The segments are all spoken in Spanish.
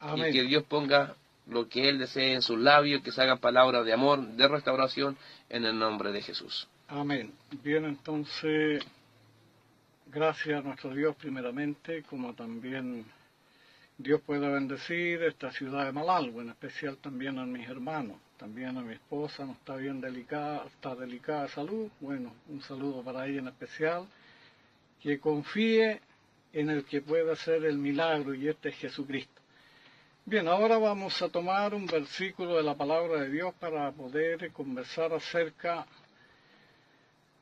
Amén. Y que Dios ponga lo que Él desee en sus labios, que se hagan palabras de amor, de restauración, en el nombre de Jesús. Amén. Bien, entonces, gracias a nuestro Dios primeramente, como también Dios pueda bendecir esta ciudad de Malalbo, en especial también a mis hermanos, también a mi esposa, no está bien delicada, está delicada de salud. Bueno, un saludo para ella en especial, que confíe en el que puede hacer el milagro, y este es Jesucristo. Bien, ahora vamos a tomar un versículo de la palabra de Dios para poder conversar acerca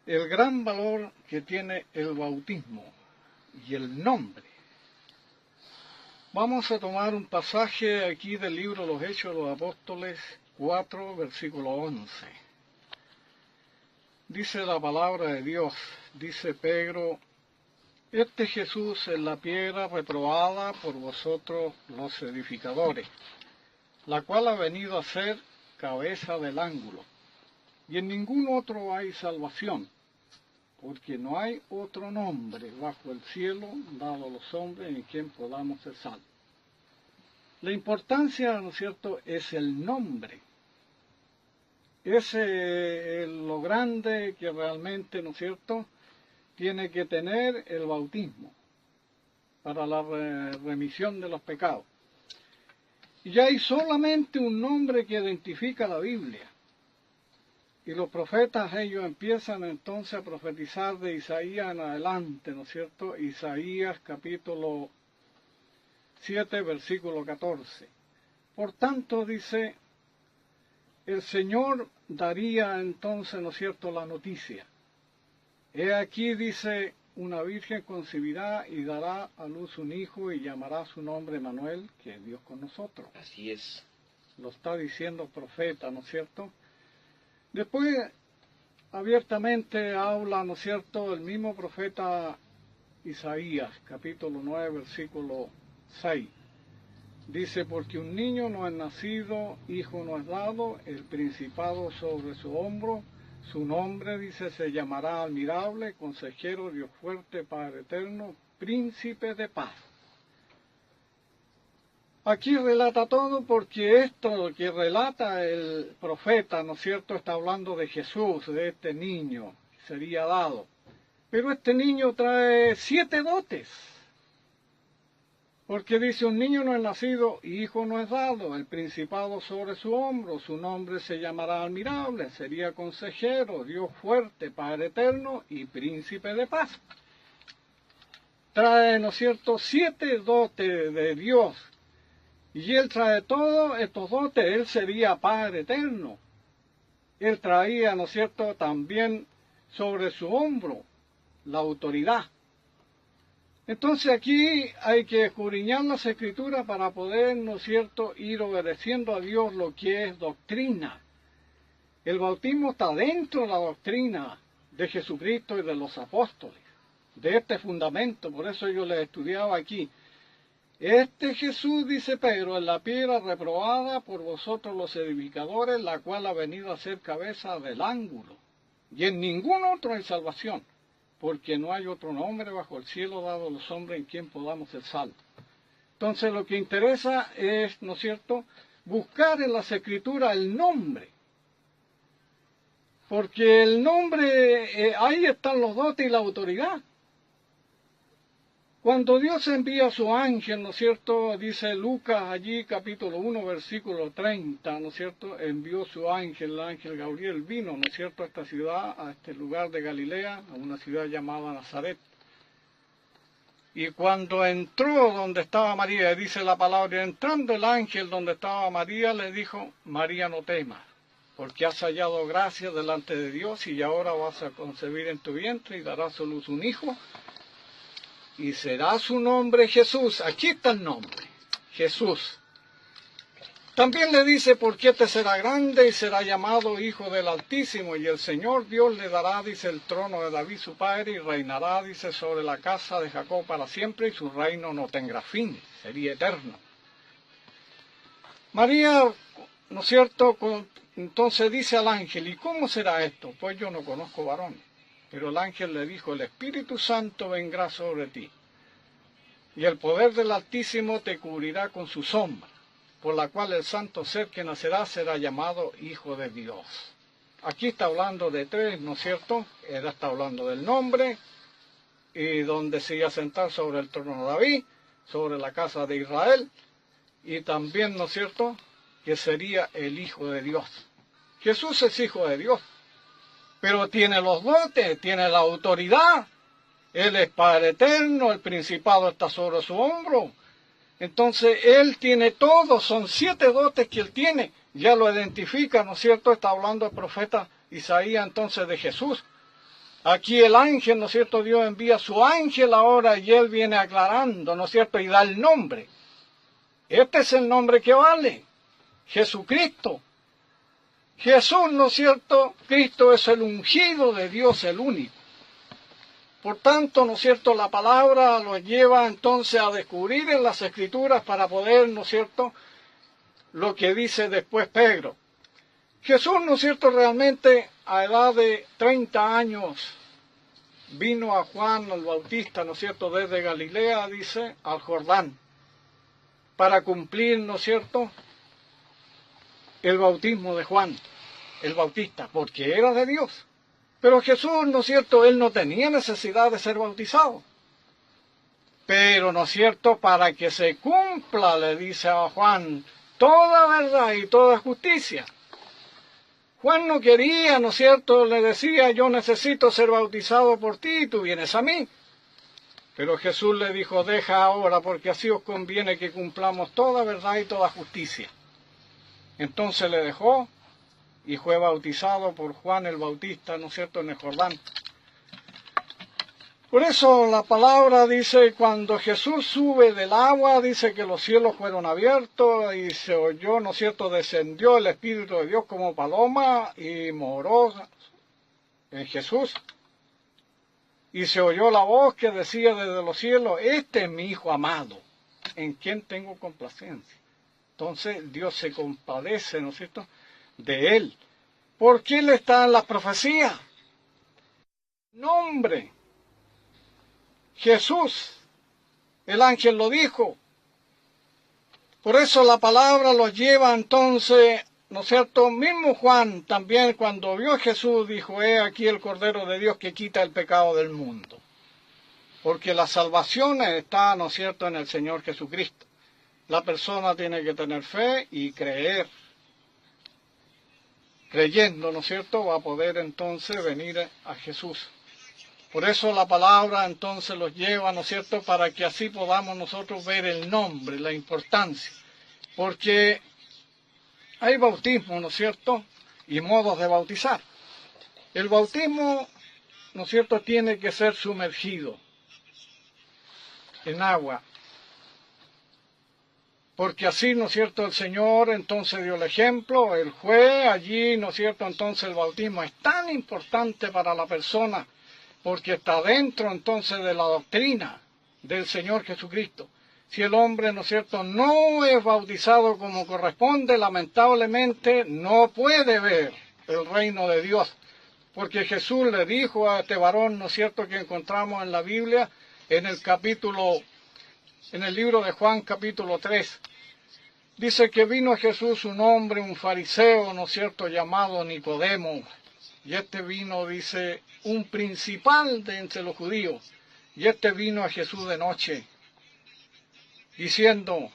del gran valor que tiene el bautismo y el nombre. Vamos a tomar un pasaje aquí del libro de los Hechos de los Apóstoles 4, versículo 11. Dice la palabra de Dios, dice Pedro: este Jesús es la piedra reprobada por vosotros los edificadores, la cual ha venido a ser cabeza del ángulo. Y en ningún otro hay salvación, porque no hay otro nombre bajo el cielo dado a los hombres en quien podamos ser salvos. La importancia, ¿no es cierto?, es el nombre. Es lo grande que realmente, ¿no es cierto?, tiene que tener el bautismo para la remisión de los pecados. Y hay solamente un nombre que identifica la Biblia. Y los profetas, ellos empiezan entonces a profetizar de Isaías en adelante, ¿no es cierto? Isaías capítulo 7, versículo 14. Por tanto, dice, el Señor daría entonces, ¿no es cierto?, la noticia. He aquí, dice, una virgen concebirá y dará a luz un hijo y llamará su nombre Manuel, que es Dios con nosotros. Así es. Lo está diciendo el profeta, ¿no es cierto? Después, abiertamente habla, ¿no es cierto?, el mismo profeta Isaías, capítulo 9, versículo 6. Dice, porque un niño no es nacido, hijo no es dado, el principado sobre su hombro. Su nombre, dice, se llamará admirable, consejero, Dios fuerte, Padre eterno, príncipe de paz. Aquí relata todo porque esto que relata el profeta, ¿no es cierto?, está hablando de Jesús, de este niño que sería dado. Pero este niño trae 7 dotes. Porque dice, un niño no es nacido, hijo no es dado, el principado sobre su hombro, su nombre se llamará admirable, sería consejero, Dios fuerte, Padre eterno y príncipe de paz. Trae, ¿no es cierto?, 7 dotes de Dios. Y él trae todos estos dotes, él sería Padre eterno. Él traía, ¿no es cierto?, también sobre su hombro la autoridad. Entonces aquí hay que escudriñar las Escrituras para poder, ¿no es cierto?, ir obedeciendo a Dios lo que es doctrina. El bautismo está dentro de la doctrina de Jesucristo y de los apóstoles, de este fundamento. Por eso yo les estudiaba aquí. Este Jesús, dice Pedro, es la piedra reprobada por vosotros los edificadores, la cual ha venido a ser cabeza del ángulo. Y en ningún otro hay salvación, porque no hay otro nombre bajo el cielo dado a los hombres en quien podamos ser salvos. Entonces lo que interesa es, ¿no es cierto?, buscar en las Escrituras el nombre. Porque el nombre, ahí están los dotes y la autoridad. Cuando Dios envía a su ángel, ¿no es cierto?, dice Lucas allí, capítulo 1, versículo 30, ¿no es cierto?, envió su ángel, el ángel Gabriel vino, ¿no es cierto?, a esta ciudad, a este lugar de Galilea, a una ciudad llamada Nazaret. Y cuando entró donde estaba María, dice la palabra, entrando el ángel donde estaba María, le dijo, María, no temas, porque has hallado gracia delante de Dios y ahora vas a concebir en tu vientre y darás a luz un hijo, y será su nombre Jesús. Aquí está el nombre, Jesús. También le dice, porque este será grande y será llamado Hijo del Altísimo, y el Señor Dios le dará, dice, el trono de David su padre, y reinará, dice, sobre la casa de Jacob para siempre, y su reino no tendrá fin, sería eterno. María, ¿no es cierto?, entonces dice al ángel, ¿y cómo será esto? Pues yo no conozco varón. Pero el ángel le dijo, el Espíritu Santo vendrá sobre ti. y el poder del Altísimo te cubrirá con su sombra, por la cual el santo ser que nacerá será llamado Hijo de Dios. Aquí está hablando de tres, ¿no es cierto? Él está hablando del nombre, y donde se iba a sentar sobre el trono de David, sobre la casa de Israel, y también, ¿no es cierto?, que sería el Hijo de Dios. Jesús es Hijo de Dios, pero tiene los dotes, tiene la autoridad. Él es Padre eterno, el principado está sobre su hombro. Entonces, Él tiene todo, son 7 dotes que Él tiene. Ya lo identifica, ¿no es cierto? Está hablando el profeta Isaías entonces de Jesús. Aquí el ángel, ¿no es cierto? Dios envía a su ángel ahora y Él viene aclarando, ¿no es cierto? Y da el nombre. Este es el nombre que vale. Jesucristo. Jesús, ¿no es cierto? Cristo es el ungido de Dios, el único. Por tanto, ¿no es cierto?, la palabra lo lleva entonces a descubrir en las Escrituras para poder, ¿no es cierto?, lo que dice después Pedro. Jesús, ¿no es cierto?, realmente a edad de 30 años vino a Juan el Bautista, ¿no es cierto?, desde Galilea, dice, al Jordán, para cumplir, ¿no es cierto?, el bautismo de Juan el Bautista, porque era de Dios. Pero Jesús, ¿no es cierto?, Él no tenía necesidad de ser bautizado. Pero, ¿no es cierto?, para que se cumpla, le dice a Juan, toda verdad y toda justicia. Juan no quería, ¿no es cierto?, le decía, yo necesito ser bautizado por ti y tú vienes a mí. Pero Jesús le dijo, deja ahora, porque así os conviene que cumplamos toda verdad y toda justicia. Entonces le dejó y fue bautizado por Juan el Bautista, ¿no es cierto?, en el Jordán. Por eso la palabra dice, cuando Jesús sube del agua, dice que los cielos fueron abiertos y se oyó, ¿no es cierto?, descendió el Espíritu de Dios como paloma y moró en Jesús. Y se oyó la voz que decía desde los cielos, este es mi Hijo amado, en quien tengo complacencia. Entonces Dios se compadece, ¿no es cierto?, de Él. Porque Él está en la profecía. Nombre. Jesús. El ángel lo dijo. Por eso la palabra los lleva entonces, ¿no es cierto? Mismo Juan también cuando vio a Jesús dijo, he aquí el Cordero de Dios que quita el pecado del mundo. Porque la salvación está, ¿no es cierto?, en el Señor Jesucristo. La persona tiene que tener fe y creer. Creyendo, ¿no es cierto?, va a poder entonces venir a Jesús. Por eso la palabra entonces los lleva, ¿no es cierto?, para que así podamos nosotros ver el nombre, la importancia. Porque hay bautismo, ¿no es cierto?, y modos de bautizar. El bautismo, ¿no es cierto?, tiene que ser sumergido en agua. Porque así, ¿no es cierto?, el Señor entonces dio el ejemplo, Él fue allí, ¿no es cierto?, entonces el bautismo es tan importante para la persona, porque está dentro entonces de la doctrina del Señor Jesucristo. Si el hombre, ¿no es cierto?, no es bautizado como corresponde, lamentablemente no puede ver el reino de Dios. Porque Jesús le dijo a este varón, ¿no es cierto?, que encontramos en la Biblia, en el libro de Juan capítulo 3, dice que vino Jesús un hombre, un fariseo, ¿no es cierto?, llamado Nicodemo, y este vino, dice, un principal de entre los judíos, y este vino a Jesús de noche, diciendo,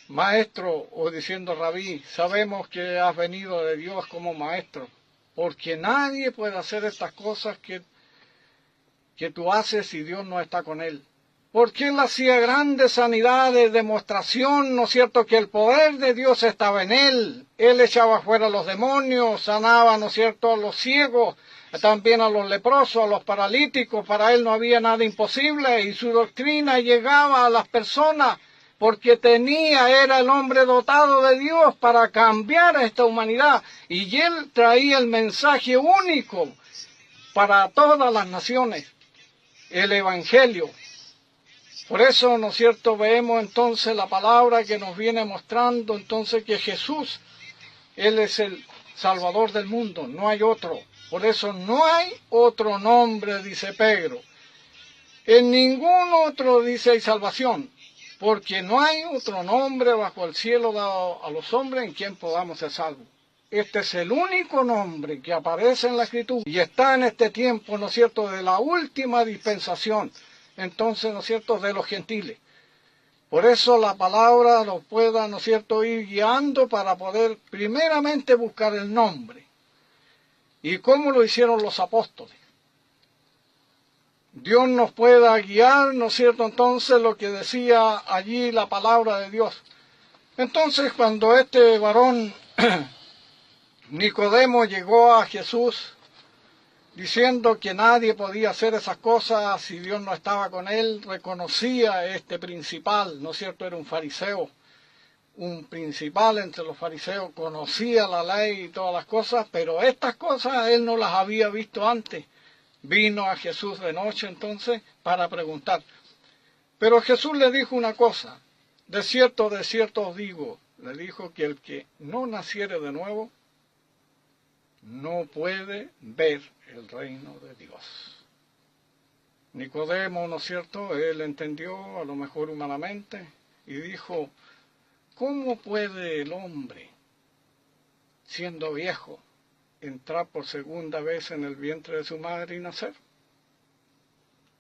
maestro, o diciendo rabí, sabemos que has venido de Dios como maestro, porque nadie puede hacer estas cosas que tú haces si Dios no está con él. Porque Él hacía grandes sanidades, demostración, ¿no es cierto?, que el poder de Dios estaba en Él. Él echaba fuera a los demonios, sanaba, ¿no es cierto?, a los ciegos, también a los leprosos, a los paralíticos. Para Él no había nada imposible y su doctrina llegaba a las personas porque era el hombre dotado de Dios para cambiar a esta humanidad. Y Él traía el mensaje único para todas las naciones, el Evangelio. Por eso, ¿no es cierto?, vemos entonces la palabra que nos viene mostrando entonces que Jesús, Él es el Salvador del mundo, no hay otro. Por eso no hay otro nombre, dice Pedro. En ningún otro, dice, hay salvación, porque no hay otro nombre bajo el cielo dado a los hombres en quien podamos ser salvos. Este es el único nombre que aparece en la Escritura y está en este tiempo, ¿no es cierto?, de la última dispensación, entonces, ¿no es cierto?, de los gentiles. Por eso la palabra nos pueda, ¿no es cierto?, ir guiando para poder primeramente buscar el nombre. ¿Y cómo lo hicieron los apóstoles? Dios nos pueda guiar, ¿no es cierto?, entonces lo que decía allí la palabra de Dios. Entonces cuando este varón Nicodemo llegó a Jesús diciendo que nadie podía hacer esas cosas si Dios no estaba con él, reconocía este principal, ¿no es cierto?, era un fariseo, un principal entre los fariseos, conocía la ley y todas las cosas, pero estas cosas él no las había visto antes. Vino a Jesús de noche entonces para preguntar. Pero Jesús le dijo una cosa, de cierto os digo, le dijo que el que no naciere de nuevo no puede ver el reino de Dios. Nicodemo, ¿no es cierto?, él entendió a lo mejor humanamente y dijo, ¿cómo puede el hombre, siendo viejo, entrar por segunda vez en el vientre de su madre y nacer?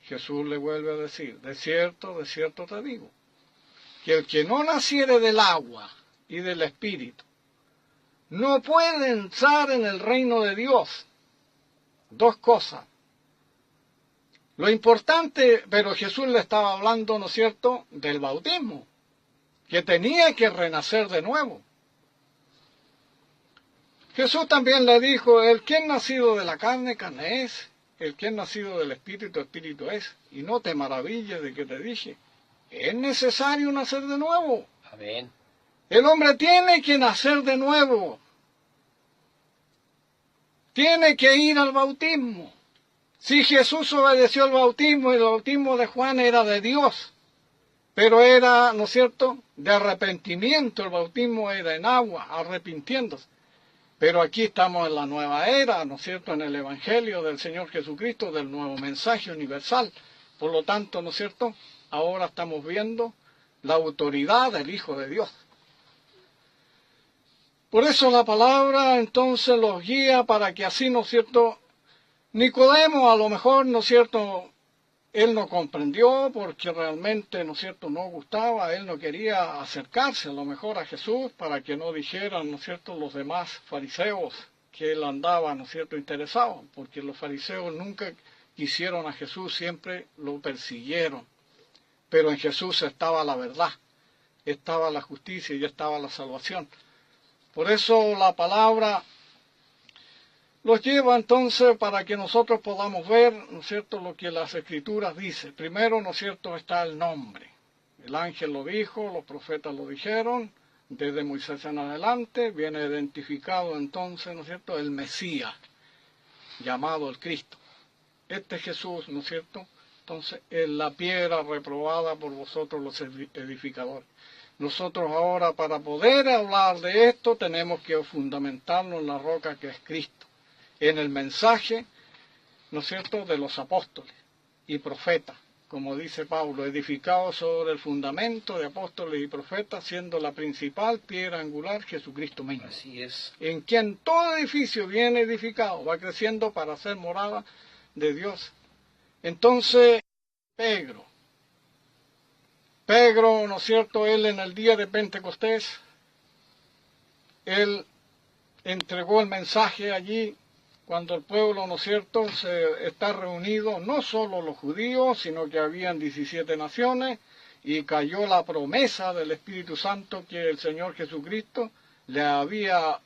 Jesús le vuelve a decir, de cierto te digo, que el que no naciere del agua y del Espíritu, no puede entrar en el reino de Dios. Dos cosas. Lo importante, pero Jesús le estaba hablando, ¿no es cierto?, del bautismo, que tenía que renacer de nuevo. Jesús también le dijo, el que es nacido de la carne, carne es, el que es nacido del Espíritu, Espíritu es. Y no te maravilles de que te dije, es necesario nacer de nuevo. Amén. El hombre tiene que nacer de nuevo. Tiene que ir al bautismo. Si Jesús obedeció al bautismo, y el bautismo de Juan era de Dios, pero era, ¿no es cierto?, de arrepentimiento, el bautismo era en agua, arrepintiéndose. Pero aquí estamos en la nueva era, ¿no es cierto?, en el Evangelio del Señor Jesucristo, del nuevo mensaje universal. Por lo tanto, ¿no es cierto?, ahora estamos viendo la autoridad del Hijo de Dios. Por eso la palabra entonces los guía para que así, ¿no es cierto?, Nicodemo a lo mejor, ¿no es cierto?, él no comprendió porque realmente, ¿no es cierto?, no gustaba, él no quería acercarse a lo mejor a Jesús para que no dijeran, ¿no es cierto?, los demás fariseos que él andaba, ¿no es cierto?, interesado, porque los fariseos nunca quisieron a Jesús, siempre lo persiguieron. Pero en Jesús estaba la verdad, estaba la justicia y estaba la salvación. Por eso la palabra los lleva entonces para que nosotros podamos ver, ¿no es cierto?, lo que las Escrituras dicen. Primero, ¿no es cierto?, está el nombre. El ángel lo dijo, los profetas lo dijeron, desde Moisés en adelante viene identificado entonces, ¿no es cierto?, el Mesías, llamado el Cristo. Este Jesús, ¿no es cierto?, entonces es la piedra reprobada por vosotros los edificadores. Nosotros ahora para poder hablar de esto tenemos que fundamentarnos en la roca que es Cristo, en el mensaje, ¿no es cierto?, de los apóstoles y profetas, como dice Pablo, edificados sobre el fundamento de apóstoles y profetas, siendo la principal piedra angular Jesucristo mismo. Así es. En quien todo edificio viene edificado, va creciendo para ser morada de Dios. Entonces, Pedro, ¿no es cierto?, él en el día de Pentecostés, él entregó el mensaje allí, cuando el pueblo, ¿no es cierto?, se está reunido, no solo los judíos, sino que habían 17 naciones, y cayó la promesa del Espíritu Santo que el Señor Jesucristo le había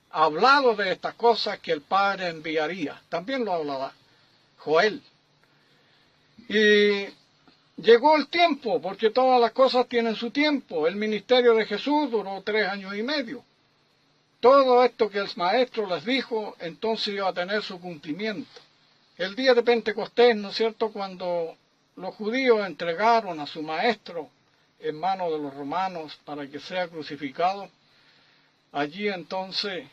hablado de estas cosas que el Padre enviaría. También lo hablaba Joel. Y llegó el tiempo, porque todas las cosas tienen su tiempo. El ministerio de Jesús duró 3 años y medio. Todo esto que el maestro les dijo, entonces iba a tener su cumplimiento. El día de Pentecostés, ¿no es cierto?, cuando los judíos entregaron a su maestro en manos de los romanos para que sea crucificado, allí entonces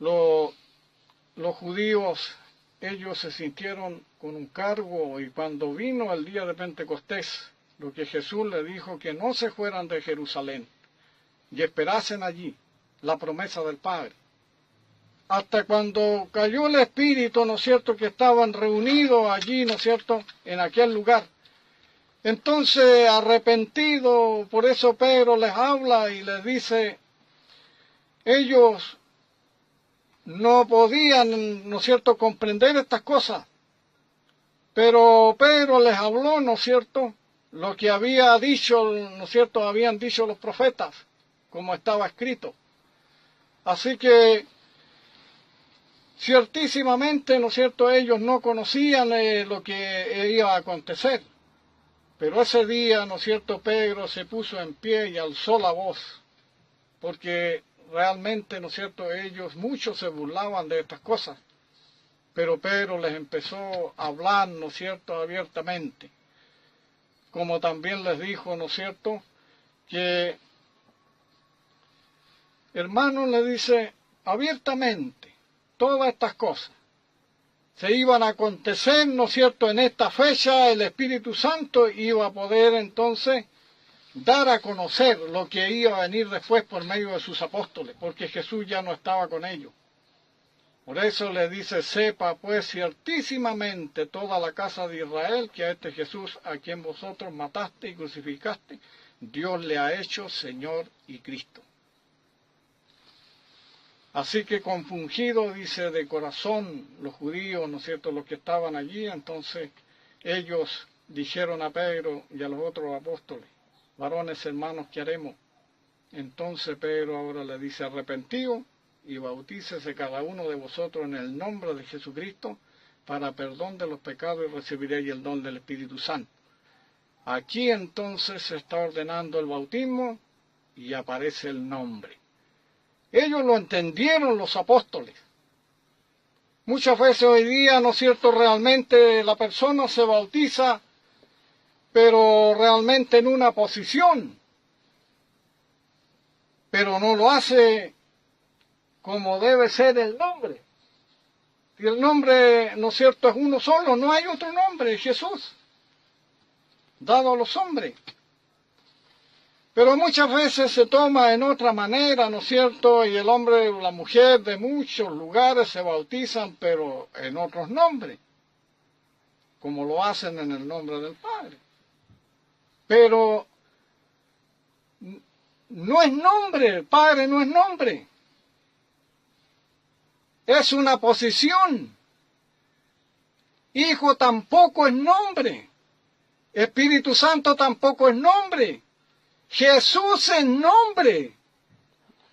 los judíos ellos se sintieron con un cargo, y cuando vino el día de Pentecostés, lo que Jesús le dijo, que no se fueran de Jerusalén y esperasen allí la promesa del Padre. Hasta cuando cayó el Espíritu, ¿no es cierto?, que estaban reunidos allí, ¿no es cierto?, en aquel lugar. Entonces, arrepentido, por eso Pedro les habla y les dice, ellos no podían, ¿no es cierto?, comprender estas cosas. Pero Pedro les habló, ¿no es cierto?, lo que había dicho, ¿no es cierto?, habían dicho los profetas, como estaba escrito. Así que, ciertísimamente, ¿no es cierto?, ellos no conocían lo que iba a acontecer. Pero ese día, ¿no es cierto?, Pedro se puso en pie y alzó la voz, porque realmente, ¿no es cierto?, ellos, muchos se burlaban de estas cosas. Pero Pedro les empezó a hablar, ¿no es cierto?, abiertamente. Como también les dijo, ¿no es cierto?, que, hermano, le dice abiertamente, todas estas cosas se iban a acontecer, ¿no es cierto?, en esta fecha. El Espíritu Santo iba a poder entonces dar a conocer lo que iba a venir después por medio de sus apóstoles, porque Jesús ya no estaba con ellos. Por eso le dice, sepa pues ciertísimamente toda la casa de Israel que a este Jesús a quien vosotros mataste y crucificaste, Dios le ha hecho Señor y Cristo. Así que compungido, dice, de corazón los judíos, ¿no es cierto?, los que estaban allí, entonces ellos dijeron a Pedro y a los otros apóstoles, varones hermanos, ¿qué haremos? Entonces Pedro ahora le dice, arrepentido y bautícese cada uno de vosotros en el nombre de Jesucristo para perdón de los pecados y recibiréis el don del Espíritu Santo. Aquí entonces se está ordenando el bautismo y aparece el nombre. Ellos lo entendieron, los apóstoles. Muchas veces hoy día, ¿no es cierto?, realmente la persona se bautiza, pero realmente en una posición, pero no lo hace como debe ser el nombre. Y el nombre, ¿no es cierto?, es uno solo, no hay otro nombre, es Jesús, dado a los hombres. Pero muchas veces se toma en otra manera, ¿no es cierto?, y el hombre o la mujer de muchos lugares se bautizan, pero en otros nombres, como lo hacen en el nombre del Padre. Pero no es nombre, el Padre no es nombre. Es una posición. Hijo tampoco es nombre. Espíritu Santo tampoco es nombre. Jesús es nombre.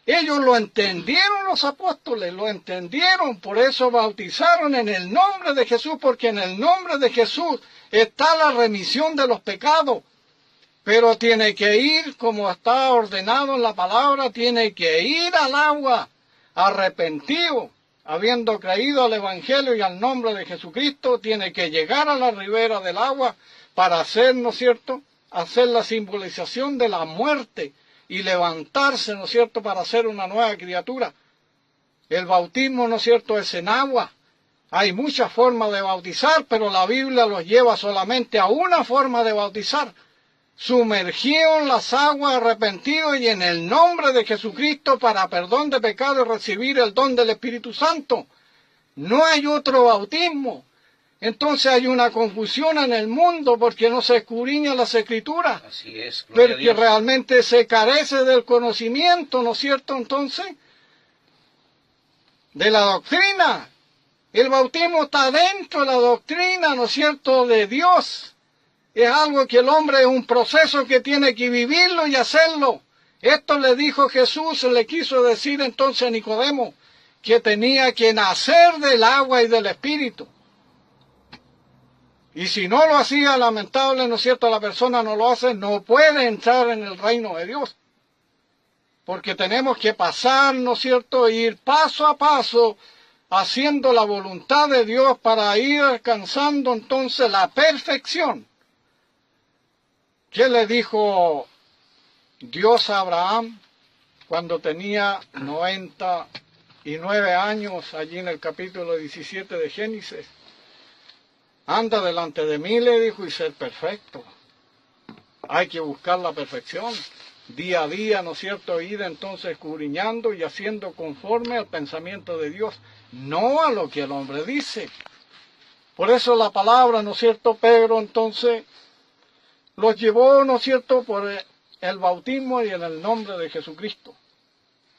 Ellos lo entendieron, los apóstoles, lo entendieron, por eso bautizaron en el nombre de Jesús, porque en el nombre de Jesús está la remisión de los pecados. Pero tiene que ir, como está ordenado en la palabra, tiene que ir al agua, arrepentido, habiendo creído al Evangelio y al nombre de Jesucristo, tiene que llegar a la ribera del agua para hacer, ¿no es cierto?, hacer la simbolización de la muerte y levantarse, ¿no es cierto?, para ser una nueva criatura. El bautismo, ¿no es cierto?, es en agua. Hay muchas formas de bautizar, pero la Biblia los lleva solamente a una forma de bautizar. Sumergido en las aguas, arrepentido y en el nombre de Jesucristo para perdón de pecado y recibir el don del Espíritu Santo. No hay otro bautismo. Entonces hay una confusión en el mundo porque no se escudriñan las Escrituras. Así es, porque realmente se carece del conocimiento, ¿no es cierto? Entonces, de la doctrina. El bautismo está dentro de la doctrina, ¿no es cierto?, de Dios. Es algo que el hombre es un proceso que tiene que vivirlo y hacerlo. Esto le dijo Jesús, le quiso decir entonces a Nicodemo, que tenía que nacer del agua y del Espíritu. Y si no lo hacía, lamentable, ¿no es cierto?, la persona no lo hace, no puede entrar en el reino de Dios. Porque tenemos que pasar, ¿no es cierto?, ir paso a paso, haciendo la voluntad de Dios para ir alcanzando entonces la perfección. ¿Qué le dijo Dios a Abraham cuando tenía 90 y 9 años allí en el capítulo 17 de Génesis. Anda delante de mí, le dijo, y ser perfecto. Hay que buscar la perfección. Día a día, ¿no es cierto?, ir entonces escudriñando y haciendo conforme al pensamiento de Dios, no a lo que el hombre dice. Por eso la palabra, ¿no es cierto?, Pedro entonces los llevó, ¿no es cierto?, por el bautismo y en el nombre de Jesucristo,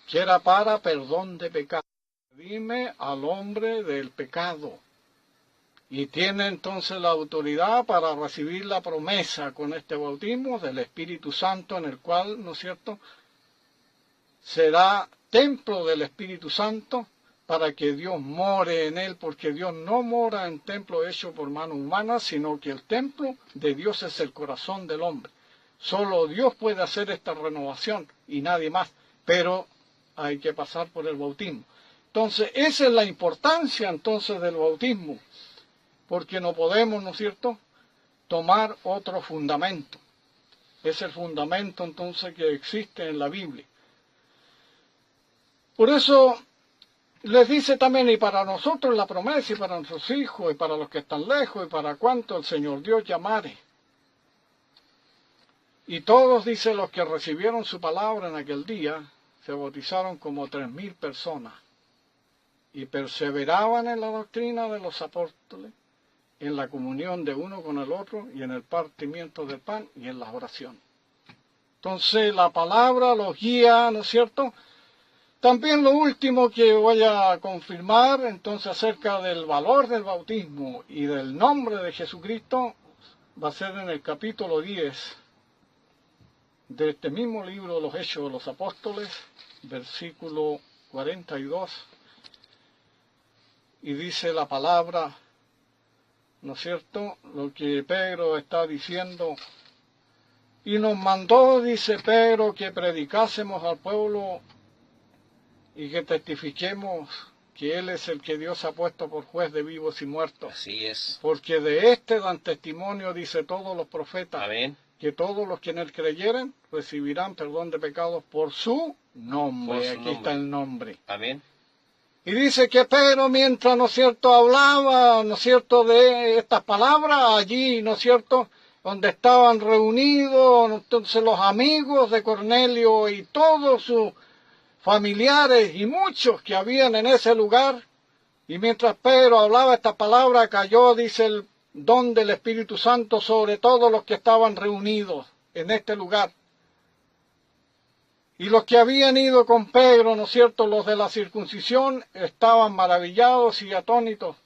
que era para perdón de pecado. Dime al hombre del pecado. Y tiene entonces la autoridad para recibir la promesa con este bautismo del Espíritu Santo, en el cual, ¿no es cierto?, será templo del Espíritu Santo para que Dios more en él, porque Dios no mora en templo hecho por mano humana, sino que el templo de Dios es el corazón del hombre. Solo Dios puede hacer esta renovación y nadie más, pero hay que pasar por el bautismo. Entonces, esa es la importancia entonces del bautismo, porque no podemos, ¿no es cierto?, tomar otro fundamento. Es el fundamento entonces que existe en la Biblia. Por eso les dice también, y para nosotros la promesa, y para nuestros hijos, y para los que están lejos, y para cuanto el Señor Dios llamare. Y todos, dice, los que recibieron su palabra en aquel día, se bautizaron como 3,000 personas, y perseveraban en la doctrina de los apóstoles, en la comunión de uno con el otro, y en el partimiento del pan, y en las oraciones. Entonces la palabra los guía, ¿no es cierto? También lo último que voy a confirmar, entonces, acerca del valor del bautismo y del nombre de Jesucristo, va a ser en el capítulo 10 de este mismo libro, Los Hechos de los Apóstoles, versículo 42, y dice la palabra, ¿no es cierto?, lo que Pedro está diciendo, y nos mandó, dice Pedro, que predicásemos al pueblo y que testifiquemos que Él es el que Dios ha puesto por juez de vivos y muertos. Así es. Porque de este dan testimonio, dice, todos los profetas, Amén. que todos los que en Él creyeren recibirán perdón de pecados por su nombre. Por su Aquí nombre. está el nombre. Amén. Y dice que Pedro, mientras, ¿no es cierto?, hablaba, ¿no es cierto?, de estas palabras, allí, ¿no es cierto?, donde estaban reunidos, entonces los amigos de Cornelio y todos sus familiares y muchos que habían en ese lugar, y mientras Pedro hablaba esta palabra, cayó, dice, el don del Espíritu Santo sobre todos los que estaban reunidos en este lugar. Y los que habían ido con Pedro, ¿no es cierto?, los de la circuncisión, estaban maravillados y atónitos,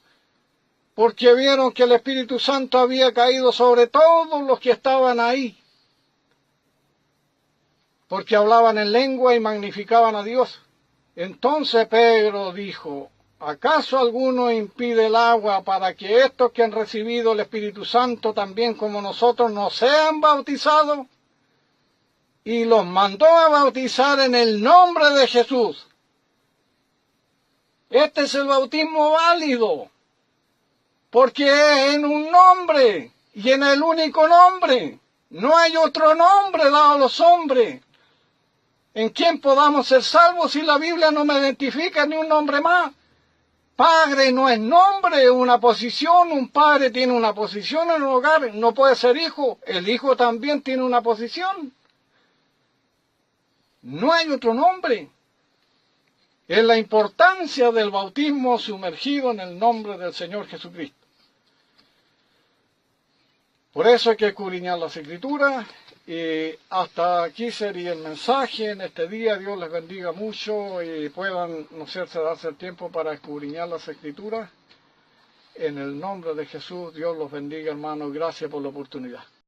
porque vieron que el Espíritu Santo había caído sobre todos los que estaban ahí, porque hablaban en lengua y magnificaban a Dios. Entonces Pedro dijo, ¿acaso alguno impide el agua para que estos que han recibido el Espíritu Santo también como nosotros no sean bautizados? Y los mandó a bautizar en el nombre de Jesús. Este es el bautismo válido, porque es en un nombre y en el único nombre. No hay otro nombre dado a los hombres en quien podamos ser salvos, si la Biblia no me identifica ni un nombre más. Padre no es nombre, es una posición. Un padre tiene una posición en un hogar, no puede ser hijo. El hijo también tiene una posición. No hay otro nombre. Es la importancia del bautismo sumergido en el nombre del Señor Jesucristo. Por eso hay que escudriñar las Escrituras. Y hasta aquí sería el mensaje en este día. Dios les bendiga mucho y puedan, no sé, darse el tiempo para escudriñar las Escrituras. En el nombre de Jesús, Dios los bendiga, hermanos. Gracias por la oportunidad.